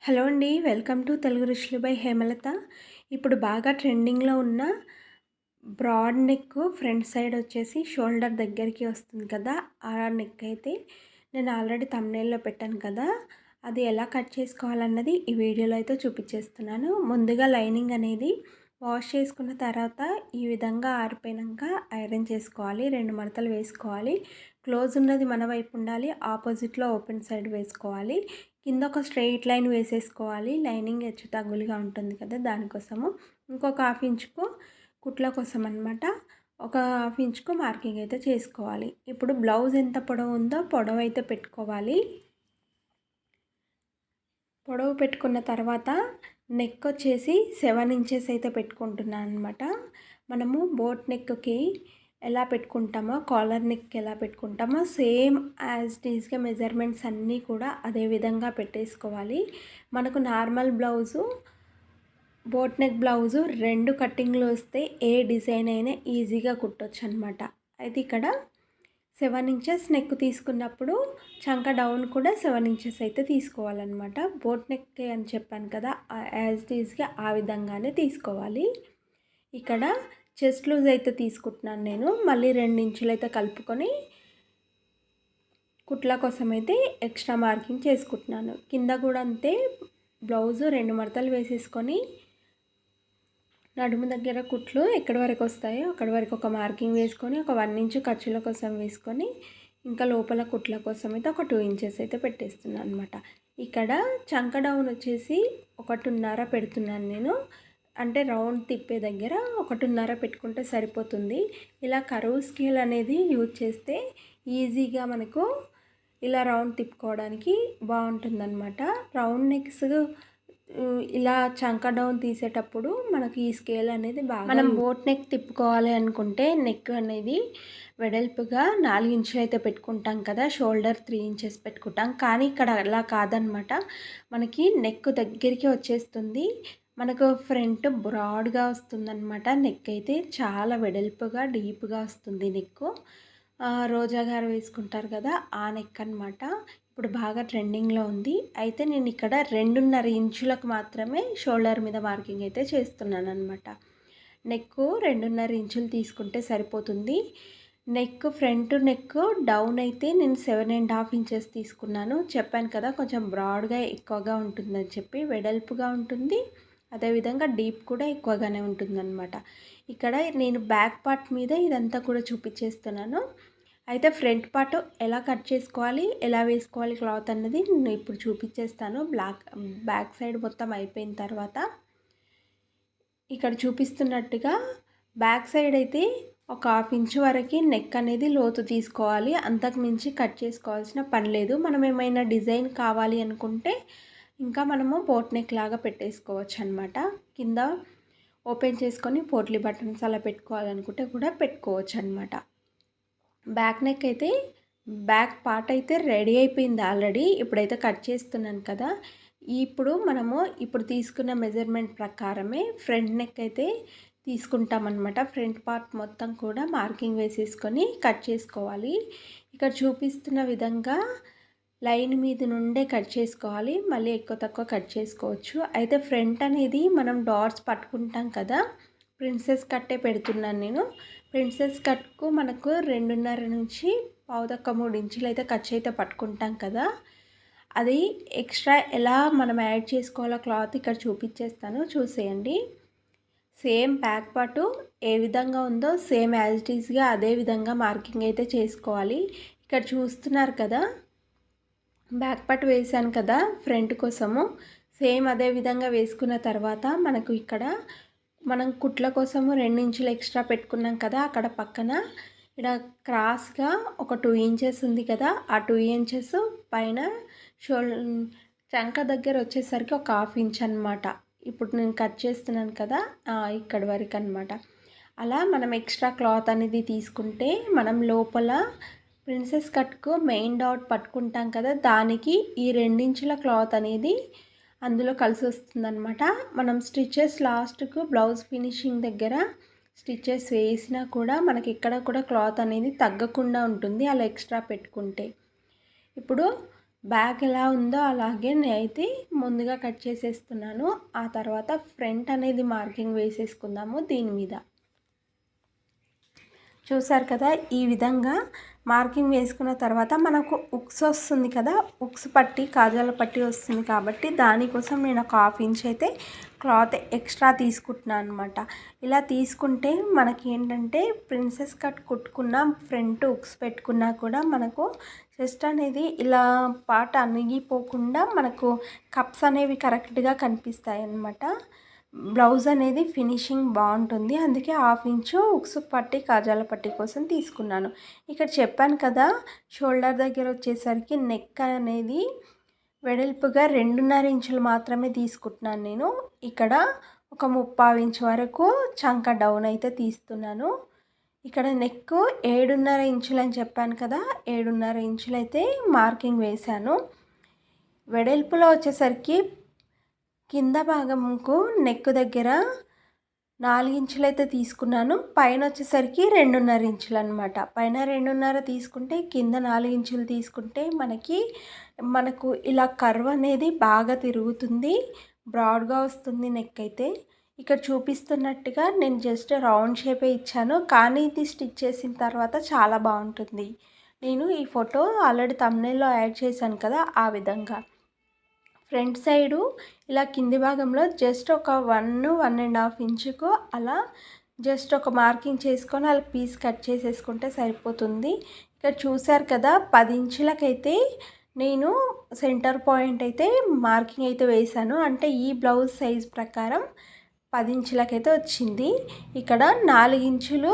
Hello అండి. Welcome to Telugu రుచులు by Hemalatha. ఇప్పుడు బాగా ట్రెండింగ్‌లో ఉన్న బ్రాడ్ నెక్ ఫ్రంట్ సైడ్ వచ్చేసి షోల్డర్ దగ్గరికి వస్తుంది కదా! ఆ నెక్ అయితే నేను ఆల్రెడీ థంబ్‌నెయిల్‌లో పెట్టాను కదా! అది ఎలా కట్ చేసుకోవాలన్నది ఈ వీడియోలో అయితే చూపించేస్తున్నాను. ముందుగా లైనింగ్ అనేది వాష్ చేసుకున్న తర్వాత ఈ విధంగా ఆరిపోయినాక ఐరన్ చేసుకోవాలి. 2 మడతలు వేసుకోవాలి. క్లోజ్ ఉన్నది మన వైపు ఉండాలి. ఆపోజిట్లో ఓపెన్ సైడ్ వేసుకోవాలి. కింద ఒక స్ట్రెయిట్ లైన్ వేసేసుకోవాలి. లైనింగ్ హెచ్చు తగ్గులుగా ఉంటుంది కదా! దానికోసము. ఇంకొక హాఫ్ ఇంచుకు కుట్ల కోసం అనమాట. ఒక హాఫ్ ఇంచుకు మార్కింగ్ అయితే చేసుకోవాలి. ఇప్పుడు బ్లౌజ్ ఎంత పొడవు ఉందో పొడవు అయితే పెట్టుకోవాలి. పొడవు పెట్టుకున్న తర్వాత నెక్ వచ్చేసి 7 ఇంచెస్ అయితే పెట్టుకుంటున్నాను అనమాట. మనము బోట్ నెక్కి ఎలా పెట్టుకుంటామో, కాలర్ నెక్ ఎలా పెట్టుకుంటామో సేమ్ యాజ్ ఇట్ ఈస్‌గా మెజర్మెంట్స్ అన్నీ కూడా అదే విధంగా పెట్టేసుకోవాలి. మనకు normal blouse, boat neck blouse 2 కటింగ్‌లు వస్తే ఏ డిజైన్ అయినా ఈజీగా కుట్టొచ్చు అనమాట. అయితే ఇక్కడ 7 ఇంచెస్ నెక్ తీసుకున్నప్పుడు చంక డౌన్ కూడా 7 ఇంచెస్ అయితే తీసుకోవాలన్నమాట. బోట్ నెక్ అని చెప్పాను కదా! యాజ్ ఇట్ ఈస్‌గా ఆ విధంగానే తీసుకోవాలి. ఇక్కడ చెస్ట్ లూజ్ అయితే తీసుకుంటున్నాను నేను. మళ్ళీ 2 ఇంచులు అయితే కలుపుకొని కుట్ల కోసం అయితే ఎక్స్ట్రా మార్కింగ్ చేసుకుంటున్నాను. కింద కూడా అంతే బ్లౌజు 2 మడతలు వేసేసుకొని నడుము దగ్గర కుట్లు ఎక్కడి వరకు వస్తాయో అక్కడి వరకు ఒక మార్కింగ్ వేసుకొని ఒక 1 ఇంచు ఖర్చుల కోసం వేసుకొని ఇంకా లోపల కుట్ల కోసం అయితే ఒక 2 ఇంచెస్ అయితే పెట్టేస్తున్నాను అనమాట. ఇక్కడ చంక డౌన్ వచ్చేసి 1.5 పెడుతున్నాను నేను. అంటే రౌండ్ తిప్పే దగ్గర 1.5 పెట్టుకుంటే సరిపోతుంది. ఇలా కర్వ్ స్కేల్ అనేది యూజ్ చేస్తే ఈజీగా మనకు ఇలా రౌండ్ తిప్పుకోవడానికి బాగుంటుందన్నమాట. రౌండ్ నెక్స్ ఇలా చంక డౌన్ తీసేటప్పుడు మనకి ఈ స్కేల్ అనేది బాగా మనం బోట్ నెక్ తిప్పుకోవాలి అనుకుంటే నెక్ అనేది వెడల్పుగా 4 ఇంచులు అయితే పెట్టుకుంటాం కదా, షోల్డర్ 3 ఇంచెస్ పెట్టుకుంటాం. కానీ ఇక్కడ అలా కాదనమాట. మనకి నెక్ దగ్గరికి వచ్చేస్తుంది. మనకు ఫ్రంట్ బ్రాడ్గా వస్తుందన్నమాట. నెక్ అయితే చాలా వెడల్పుగా డీప్గా వస్తుంది నెక్. రోజా గారు వేసుకుంటారు కదా, ఆ నెక్ అనమాట. ఇప్పుడు బాగా ట్రెండింగ్లో ఉంది. అయితే నేను ఇక్కడ 2.5 ఇంచులకు మాత్రమే షోల్డర్ మీద మార్కింగ్ అయితే చేస్తున్నాను అనమాట. నెక్ 2.5 ఇంచులు తీసుకుంటే సరిపోతుంది. నెక్ ఫ్రంట్ నెక్ డౌన్ అయితే నేను 7.5 ఇంచెస్ తీసుకున్నాను. చెప్పాను కదా కొంచెం బ్రాడ్గా ఎక్కువగా ఉంటుందని చెప్పి. వెడల్పుగా ఉంటుంది, అదేవిధంగా డీప్ కూడా ఎక్కువగానే ఉంటుందన్నమాట. ఇక్కడ నేను బ్యాక్ పార్ట్ మీద ఇదంతా కూడా చూపించేస్తున్నాను. అయితే ఫ్రంట్ పార్ట్ ఎలా కట్ చేసుకోవాలి, ఎలా వేసుకోవాలి క్లాత్ అన్నది నేను ఇప్పుడు చూపించేస్తాను. బ్యాక్ సైడ్ మొత్తం అయిపోయిన తర్వాత ఇక్కడ చూపిస్తున్నట్టుగా బ్యాక్ సైడ్ అయితే ఒక హాఫ్ ఇంచు వరకు నెక్ అనేది లోతు తీసుకోవాలి. అంతకు మించి కట్ చేసుకోవాల్సిన పని లేదు. మనం ఏమైనా డిజైన్ కావాలి అనుకుంటే ఇంకా మనము బోట్ నెక్ లాగా పెట్టేసుకోవచ్చు అనమాట. కింద ఓపెన్ చేసుకొని పోట్లీ బటన్స్ అలా పెట్టుకోవాలనుకుంటే కూడా పెట్టుకోవచ్చు అనమాట. బ్యాక్ నెక్ అయితే బ్యాక్ పార్ట్ అయితే రెడీ అయిపోయింది ఆల్రెడీ. ఇప్పుడైతే కట్ చేస్తున్నాను కదా. ఇప్పుడు తీసుకున్న మెజర్మెంట్ ప్రకారమే ఫ్రంట్ నెక్ అయితే తీసుకుంటామన్నమాట. ఫ్రంట్ పార్ట్ మొత్తం కూడా మార్కింగ్ వేసేసుకొని కట్ చేసుకోవాలి. ఇక్కడ చూపిస్తున్న విధంగా లైన్ మీద నుండే కట్ చేసుకోవాలి. మళ్ళీ ఎక్కువ తక్కువ కట్ చేసుకోవచ్చు. అయితే ఫ్రంట్ అనేది మనం డాట్స్ పట్టుకుంటాం కదా, ప్రిన్సెస్ కట్టే పెడుతున్నాను నేను. ప్రిన్సెస్ కట్కు మనకు 2.5 నుంచి 2.5-3 ఇంచులు అయితే ఖర్చు అయితే పట్టుకుంటాం కదా, అది ఎక్స్ట్రా ఎలా మనం యాడ్ చేసుకోవాలో క్లాత్ ఇక్కడ చూపించేస్తాను, చూసేయండి. సేమ్ బ్యాక్ పార్ట్ ఏ విధంగా ఉందో సేమ్ యాజ్ ఇట్ ఈస్గా అదే విధంగా మార్కింగ్ అయితే చేసుకోవాలి. ఇక్కడ చూస్తున్నారు కదా, బ్యాక్ పార్ట్ వేసాను కదా ఫ్రంట్ కోసము. సేమ్ అదే విధంగా వేసుకున్న తర్వాత మనకు ఇక్కడ మనం కుట్ల కోసము 2 ఇంచులు ఎక్స్ట్రా పెట్టుకున్నాం కదా, అక్కడ పక్కన ఇక్కడ క్రాస్గా ఒక 2 ఇంచెస్ ఉంది కదా, ఆ 2 ఇంచెస్ పైన చంక దగ్గర వచ్చేసరికి ఒక హాఫ్ ఇంచ్ అనమాట. ఇప్పుడు నేను కట్ చేస్తున్నాను కదా, ఇక్కడ వరకు అనమాట. అలా మనం ఎక్స్ట్రా క్లాత్ అనేది తీసుకుంటే మనం లోపల ప్రిన్సెస్ కట్కు మెయిన్ డాట్ పట్టుకుంటాం కదా, దానికి ఈ 2 ఇంచుల క్లాత్ అనేది అందులో కలిసి వస్తుందన్నమాట. మనం స్టిచెస్ లాస్ట్కు బ్లౌజ్ ఫినిషింగ్ దగ్గర స్టిచెస్ వేసినా కూడా మనకి ఇక్కడ కూడా క్లాత్ అనేది తగ్గకుండా ఉంటుంది అలా ఎక్స్ట్రా పెట్టుకుంటే. ఇప్పుడు బ్యాక్ ఎలా ఉందో అలాగే నేనైతే ముందుగా కట్ చేసేస్తున్నాను. ఆ తర్వాత ఫ్రంట్ అనేది మార్కింగ్ వేసేసుకుందాము దీని మీద. చూసారు కదా, ఈ విధంగా మార్కింగ్ వేసుకున్న తర్వాత మనకు ఉక్స్ వస్తుంది కదా, ఉక్స్ పట్టి కాజాల పట్టి వస్తుంది కాబట్టి దానికోసం నేను ఒక 1/2 ఇంచ్ అయితే క్లాత్ ఎక్స్ట్రా తీసుకుంటున్నాను అనమాట. ఇలా తీసుకుంటే మనకి ఏంటంటే ప్రిన్సెస్ కట్ కుట్టుకున్న ఫ్రంట్ ఉక్స్ పెట్టుకున్నా కూడా మనకు చెస్ట్ అనేది ఇలా పార్ట్ అణిగిపోకుండా మనకు కప్స్ అనేవి కరెక్ట్గా కనిపిస్తాయి అన్నమాట. బ్లౌజ్ అనేది ఫినిషింగ్ బాగుంటుంది. అందుకే 1/2 ఇంచు ఉక్స్ పట్టి కాజాల పట్టి కోసం తీసుకున్నాను. ఇక్కడ చెప్పాను కదా, షోల్డర్ దగ్గర వచ్చేసరికి నెక్ అనేది వెడల్పుగా 2.5 ఇంచులు మాత్రమే తీసుకుంటున్నాను నేను. ఇక్కడ ఒక 3/4 ఇంచు వరకు చంక డౌన్ అయితే తీస్తున్నాను. ఇక్కడ నెక్ 7.5 ఇంచులు అని చెప్పాను కదా, 7.5 ఇంచులు అయితే మార్కింగ్ వేశాను. వెడల్పులో వచ్చేసరికి కింద భాగంకు నెక్ దగ్గర 4 ఇంచులు అయితే తీసుకున్నాను. పైన వచ్చేసరికి 2.5 ఇంచులు అనమాట. పైన 2.5 తీసుకుంటే కింద 4 ఇంచులు తీసుకుంటే మనకు ఇలా కర్వ్ అనేది బాగా తిరుగుతుంది, బ్రాడ్గా వస్తుంది నెక్ అయితే. ఇక్కడ చూపిస్తున్నట్టుగా నేను జస్ట్ రౌండ్ షేపే ఇచ్చాను, కానీ ఇది స్టిచ్ చేసిన తర్వాత చాలా బాగుంటుంది. నేను ఈ ఫోటో ఆల్రెడీ థంబ్నెయిల్లో యాడ్ చేశాను కదా, ఆ విధంగా. ఫ్రంట్ సైడు ఇలా కింది భాగంలో జస్ట్ ఒక 1.5 ఇంచుకు అలా జస్ట్ ఒక మార్కింగ్ చేసుకొని అలా పీస్ కట్ చేసేసుకుంటే సరిపోతుంది. ఇక్కడ చూసారు కదా, 10 ఇంచులకైతే నేను సెంటర్ పాయింట్ అయితే మార్కింగ్ అయితే వేశాను. అంటే ఈ బ్లౌజ్ సైజ్ ప్రకారం 10 ఇంచులకైతే వచ్చింది. ఇక్కడ 4 ఇంచులు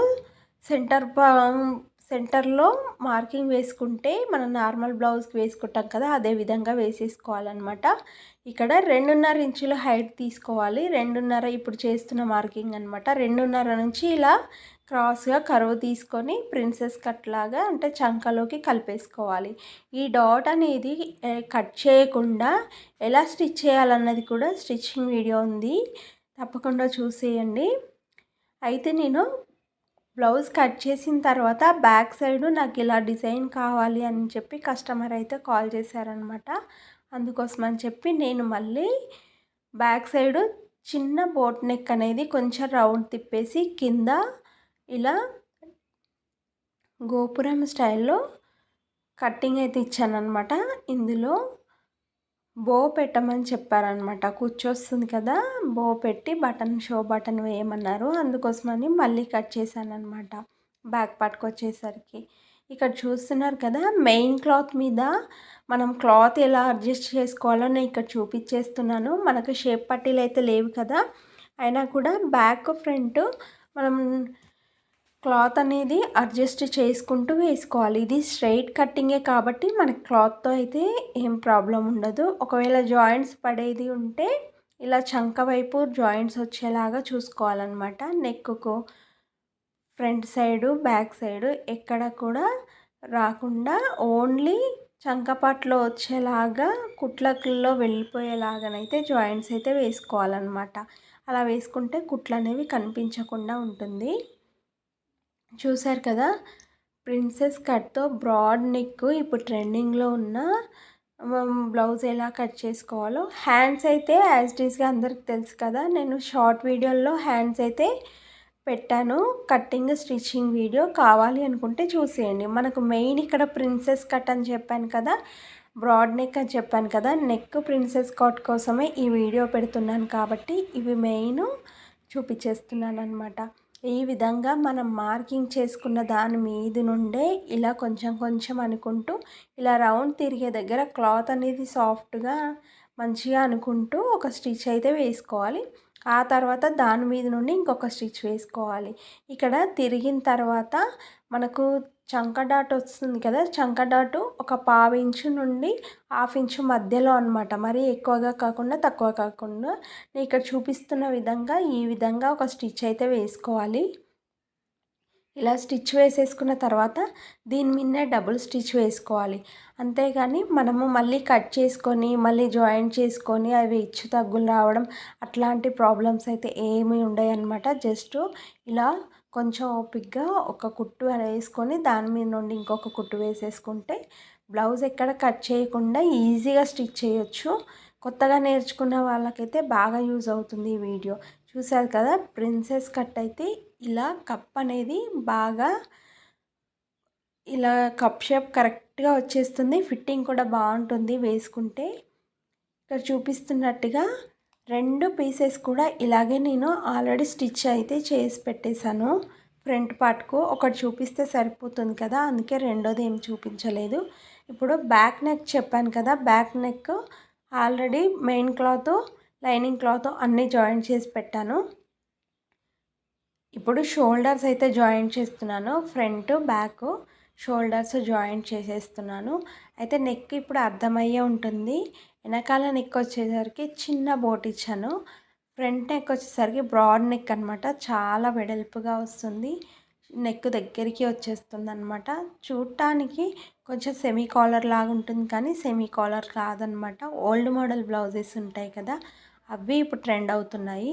సెంటర్లో మార్కింగ్ వేసుకుంటే మనం నార్మల్ బ్లౌజ్కి వేసుకుంటాం కదా, అదే విధంగా వేసేసుకోవాలన్నమాట. ఇక్కడ 2.5 ఇంచుల హైట్ తీసుకోవాలి. 2.5 ఇప్పుడు చేస్తున్న మార్కింగ్ అనమాట. 2.5 నుంచి ఇలా క్రాస్గా కర్వ్ తీసుకొని ప్రిన్సెస్ కట్ లాగా అంటే చంకలోకి కలిపేసుకోవాలి. ఈ డాట్ అనేది కట్ చేయకుండా ఎలా స్టిచ్ చేయాలన్నది కూడా స్టిచ్చింగ్ వీడియో ఉంది, తప్పకుండా చూసేయండి. అయితే నేను బ్లౌజ్ కట్ చేసిన తర్వాత బ్యాక్ సైడు నాకు ఇలా డిజైన్ కావాలి అని చెప్పి కస్టమర్ అయితే కాల్ చేశారనమాట. అందుకోసం అని చెప్పి నేను మళ్ళీ బ్యాక్ సైడు చిన్న బోట్ నెక్ అనేది కొంచెం రౌండ్ తిప్పేసి కింద ఇలా గోపురం స్టైల్లో కట్టింగ్ అయితే ఇచ్చానమాట. ఇందులో బో పెట్టమని చెప్పారనమాట. కూర్చొస్తుంది కదా, బో పెట్టి షో బటన్ వేయమన్నారు. అందుకోసమని మళ్ళీ కట్ చేశానమాట బ్యాక్ పార్ట్కి వచ్చేసరికి. ఇక్కడ చూస్తున్నారు కదా, మెయిన్ క్లాత్ మీద మనం క్లాత్ ఎలా అడ్జస్ట్ చేసుకోవాలో నేను ఇక్కడ చూపించేస్తున్నాను. మనకు షేప్ పట్టీలు అయితే లేవు కదా, అయినా కూడా బ్యాక్ ఫ్రంట్ మనం క్లాత్ అనేది అడ్జస్ట్ చేసుకుంటూ వేసుకోవాలి. ఇది స్ట్రైట్ కట్టింగే కాబట్టి మనకి క్లాత్తో అయితే ఏం ప్రాబ్లం ఉండదు. ఒకవేళ జాయింట్స్ పడేది ఉంటే ఇలా చంక వైపు జాయింట్స్ వచ్చేలాగా చూసుకోవాలన్నమాట. Neck front side back side ఎక్కడ కూడా రాకుండా ఓన్లీ చంకపాట్లో వచ్చేలాగా కుట్లల్లో వెళ్ళిపోయేలాగానైతే జాయింట్స్ అయితే వేసుకోవాలన్నమాట. అలా వేసుకుంటే కుట్లు అనేవి కనిపించకుండా ఉంటుంది. చూసారు కదా, ప్రిన్సెస్ కట్తో బ్రాడ్ నెక్ ఇప్పుడు ట్రెండింగ్లో ఉన్న బ్లౌజ్ ఎలా కట్ చేసుకోవాలో. హ్యాండ్స్ అయితే యాజ్ ఇట్ ఈస్గా అందరికి తెలుసు కదా, నేను షార్ట్ వీడియోల్లో హ్యాండ్స్ అయితే పెట్టాను, కట్టింగ్ స్టిచ్చింగ్ వీడియో కావాలి అనుకుంటే చూసేయండి. మనకు మెయిన్ ఇక్కడ ప్రిన్సెస్ కట్ అని చెప్పాను కదా, బ్రాడ్ నెక్ అని చెప్పాను కదా, నెక్ ప్రిన్సెస్ కట్ కోసమే ఈ వీడియో పెడుతున్నాను కాబట్టి ఇవి మెయిన్ చూపించేస్తున్నాను అనమాట. ఈ విధంగా మనం మార్కింగ్ చేసుకున్న దాని మీద నుండే ఇలా కొంచెం కొంచెం అనుకుంటూ ఇలా రౌండ్ తిరిగే దగ్గర క్లాత్ అనేది సాఫ్ట్గా మంచిగా అనుకుంటూ ఒక స్టిచ్ అయితే వేసుకోవాలి. ఆ తర్వాత దాని మీద నుండి ఇంకొక స్టిచ్ వేసుకోవాలి. ఇక్కడ తిరిగిన తర్వాత మనకు చంక డాట్ వస్తుంది కదా, చంక డాటు ఒక 1/4 ఇంచు నుండి 1/2 ఇంచు మధ్యలో అనమాట. మరీ ఎక్కువగా కాకుండా తక్కువ కాకుండా నేను ఇక్కడ చూపిస్తున్న విధంగా ఈ విధంగా ఒక స్టిచ్ అయితే వేసుకోవాలి. ఇలా స్టిచ్ వేసేసుకున్న తర్వాత దీని మీదనే డబుల్ స్టిచ్ వేసుకోవాలి. అంతేగాని మనము మళ్ళీ కట్ చేసుకొని మళ్ళీ జాయింట్ చేసుకొని అవి హెచ్చు తగ్గులు రావడం అట్లాంటి ప్రాబ్లమ్స్ అయితే ఏమీ ఉండవు అన్నమాట. జస్ట్ ఇలా కొంచెం ఓపిక్గా ఒక కుట్టు వేసుకొని దాని మీద నుండి ఇంకొక కుట్టు వేసేసుకుంటే బ్లౌజ్ ఎక్కడ కట్ చేయకుండా ఈజీగా స్టిచ్ చేయొచ్చు. కొత్తగా నేర్చుకున్న వాళ్ళకైతే బాగా యూజ్ అవుతుంది ఈ వీడియో. చూసారు కదా, ప్రిన్సెస్ కట్ అయితే ఇలా కప్ అనేది బాగా ఇలా కప్ షేప్ కరెక్ట్గా వచ్చేస్తుంది. ఫిట్టింగ్ కూడా బాగుంటుంది వేసుకుంటే. ఇక్కడ చూపిస్తున్నట్టుగా 2 పీసెస్ కూడా ఇలాగే నేను ఆల్రెడీ స్టిచ్ అయితే చేసి పెట్టేశాను. ఫ్రంట్ పార్ట్కు ఒకటి చూపిస్తే సరిపోతుంది కదా, అందుకే రెండోది ఏం చూపించలేదు. ఇప్పుడు బ్యాక్ నెక్ చెప్పాను కదా, back neck already main cloth, lining cloth అన్నీ జాయింట్ చేసి పెట్టాను. ఇప్పుడు షోల్డర్స్ అయితే జాయింట్ చేస్తున్నాను. ఫ్రంట్ బ్యాక్ షోల్డర్స్ జాయింట్ చేసేస్తున్నాను. అయితే నెక్ ఇప్పుడు అర్థమయ్యే ఉంటుంది. వెనకాల నెక్ వచ్చేసరికి చిన్న బోట్ ఇచ్చాను. ఫ్రంట్ నెక్ వచ్చేసరికి బ్రాడ్ నెక్ అనమాట. చాలా వెడల్పుగా వస్తుంది. నెక్ దగ్గరికి వచ్చేస్తుంది అనమాట. చూడటానికి కొంచెం సెమీ కాలర్ లాగా ఉంటుంది, కానీ సెమీ కాలర్ కాదనమాట. ఓల్డ్ మోడల్ బ్లౌజెస్ ఉంటాయి కదా, అవి ఇప్పుడు ట్రెండ్ అవుతున్నాయి.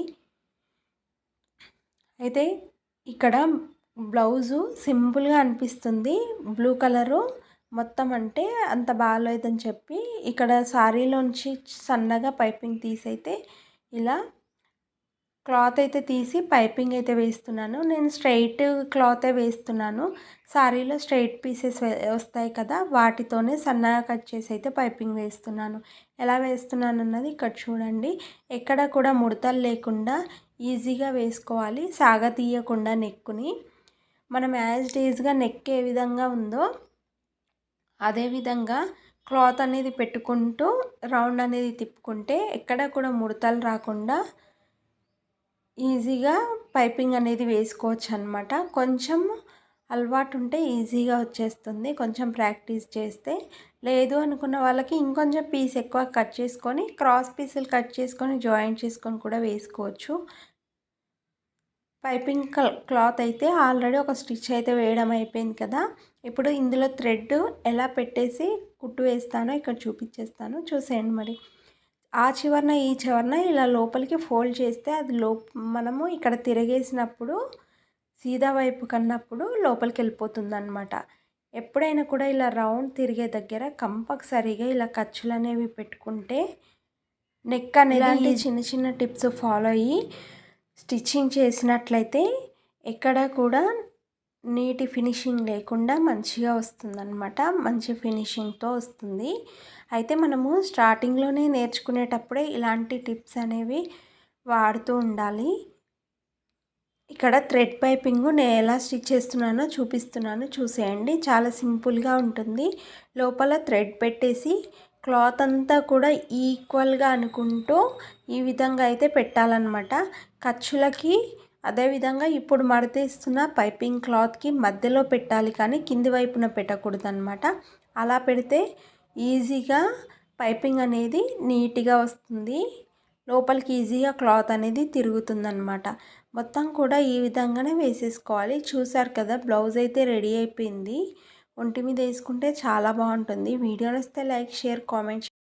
అయితే ఇక్కడ బ్లౌజు సింపుల్గా అనిపిస్తుంది. బ్లూ కలరు మొత్తం అంటే అంత బాగాలేదని చెప్పి ఇక్కడ శారీలోంచి సన్నగా పైపింగ్ తీసైతే ఇలా క్లాత్ అయితే తీసి పైపింగ్ అయితే వేస్తున్నాను. నేను స్ట్రైట్ క్లాతే వేస్తున్నాను. శారీలో స్ట్రైట్ పీసెస్ వస్తాయి కదా, వాటితోనే సన్నగా కట్ చేసి అయితే పైపింగ్ వేస్తున్నాను. ఎలా వేస్తున్నాను అన్నది ఇక్కడ చూడండి. ఎక్కడ కూడా ముడతలు లేకుండా ఈజీగా వేసుకోవాలి, సాగతీయకుండా నెక్కుని. మనం యాజ్ డేస్గా నెక్ ఏ విధంగా ఉందో అదేవిధంగా క్లాత్ అనేది పెట్టుకుంటూ రౌండ్ అనేది తిప్పుకుంటే ఎక్కడ కూడా ముడతలు రాకుండా ఈజీగా పైపింగ్ అనేది వేసుకోవచ్చు అనమాట. కొంచెం అలవాటు ఉంటే ఈజీగా వచ్చేస్తుంది, కొంచెం ప్రాక్టీస్ చేస్తే. లేదు అనుకున్న వాళ్ళకి ఇంకొంచెం పీస్ ఎక్కువ కట్ చేసుకొని క్రాస్ పీసులు కట్ చేసుకొని జాయింట్ చేసుకొని కూడా వేసుకోవచ్చు. పైపింగ్ క్లాత్ అయితే ఆల్రెడీ ఒక స్టిచ్ అయితే వేయడం అయిపోయింది కదా. ఇప్పుడు ఇందులో థ్రెడ్ ఎలా పెట్టేసి కుట్టు వేస్తానో ఇక్కడ చూపించేస్తాను, చూసేయండి. మరి ఆ చివరన ఈ చివరన ఇలా లోపలికి ఫోల్డ్ చేస్తే అది మనము ఇక్కడ తిరగేసినప్పుడు సీదా వైపు కన్నప్పుడు లోపలికి వెళ్ళిపోతుంది అనమాట. ఎప్పుడైనా కూడా ఇలా రౌండ్ తిరిగే దగ్గర కంపల్సరీగా ఇలా ఖర్చులు అనేవి పెట్టుకుంటే నెక్ అనేది చిన్న చిన్న టిప్స్ ఫాలో అయ్యి స్టిచ్చింగ్ చేసినట్లయితే ఎక్కడ కూడా నీటి ఫినిషింగ్ లేకుండా మంచిగా వస్తుందన్నమాట. మంచి ఫినిషింగ్తో వస్తుంది. అయితే మనము స్టార్టింగ్లోనే నేర్చుకునేటప్పుడే ఇలాంటి టిప్స్ అనేవి వాడుతూ ఉండాలి. ఇక్కడ థ్రెడ్ పైపింగ్ నేను ఎలా స్టిచ్ చేస్తున్నానో చూపిస్తున్నాను, చూసేయండి. చాలా సింపుల్గా ఉంటుంది. లోపల థ్రెడ్ పెట్టేసి క్లాత్ అంతా కూడా ఈక్వల్గా అనుకుంటూ ఈ విధంగా అయితే పెట్టాలన్నమాట. ఖర్చులకి అదేవిధంగా ఇప్పుడు మడతేస్తున్న పైపింగ్ క్లాత్కి మధ్యలో పెట్టాలి, కానీ కింది వైపున పెట్టకూడదు అనమాట. అలా పెడితే ఈజీగా పైపింగ్ అనేది నీట్గా వస్తుంది. లోపలికి ఈజీగా క్లాత్ అనేది తిరుగుతుందన్నమాట. మొత్తం కూడా ఈ విధంగానే వేసేసుకోవాలి. చూసారు కదా, బ్లౌజ్ అయితే రెడీ అయిపోయింది. ఒంటి మీద వేసుకుంటే చాలా బాగుంటుంది. వీడియో నచ్చితే లైక్, షేర్, కామెంట్